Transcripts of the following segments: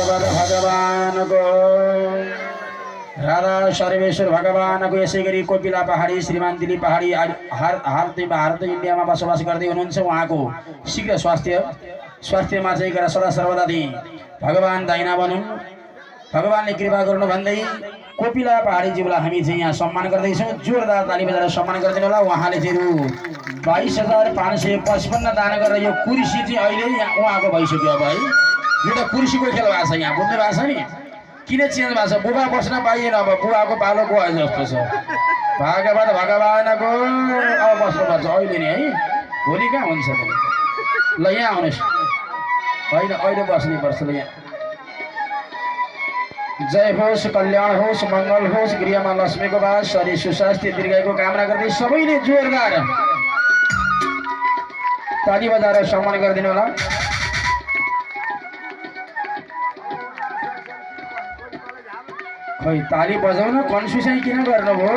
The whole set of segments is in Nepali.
भगवान को राधा सर्वेश्वर भगवान को यसै गरी कोपिला पहाडी श्रीमान दिलीप पहाडी भारत इन्डियामा बसोबास गर्दै हुनुहुन्छ। उहाँको शीघ्र स्वास्थ्यमा चाहिँ गरेर सदा सर्वदा भगवान दाइना बनुन्, भगवानले कृपा गर्नु भन्दै कोपिला पहाडी जीवलाई हामी चाहिँ यहाँ सम्मान गर्दैछौँ। जोरदार ताली बजाएर सम्मान गरिदिनु होला। उहाँले चाहिँ रु 22,555 दान गरेर यो कुर्सी चाहिँ अहिले उहाँको भइसक्यो। अब है यो त कुर्सीको खेल भएको छ, यहाँ बुझ्नु भएको छ नि किन चेन्ज भएको छ। बुबा बस्न पाइएन, अब बुवाको पालो गयो जस्तो छ। भागवत भगवानको अब बस्नुपर्छ अहिले नै है, भोलि कहाँ हुन्छ त। ल यहाँ आउनुहोस्, होइन अहिले बस्नुपर्छ। ल यहाँ जय होस्, कल्याण होस्, मङ्गल होस्, गृहमा लक्ष्मीको वास, शरीर सुस्वास्थ्य दीर्घायुको कामना गर्दै सबैले जोरदार ताली बजाएर सम्मान गरिदिनु होला। खै ताली बजाउन कन्फ्युजन किन गर्नुभयो।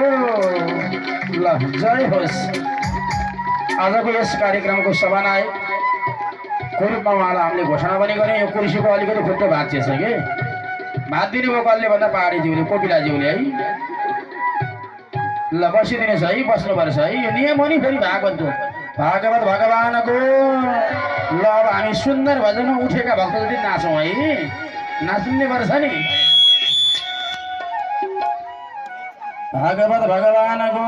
ल जय होस्। आजको यस कार्यक्रमको सभानायकको रूपमा उहाँलाई हामीले घोषणा पनि गऱ्यौँ। यो कुर्सीको अलिकति खुट्टो भाँचिएछ कि भात दिनुभयो कसले भन्दा पहाडीज्यूले, कोपिलाज्यूले है। ल बसिदिनुहोस् है, बस्नुपर्छ है, यो नियम हो नि फेरि भागवतको। भागवत भगवानको ल अब हामी सुन्दर भजनमा उठेका भक्त जति नाचौँ है, नाचिने पर्छ नि। भागवत भगवानको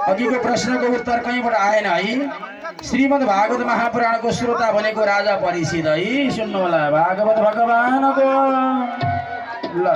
अघिको प्रश्नको उत्तर कहीँबाट आएन है। श्रीमद् भागवत महापुराणको श्रोता भनेको राजा परीक्षित है, सुन्नु होला। भागवत भगवानको ल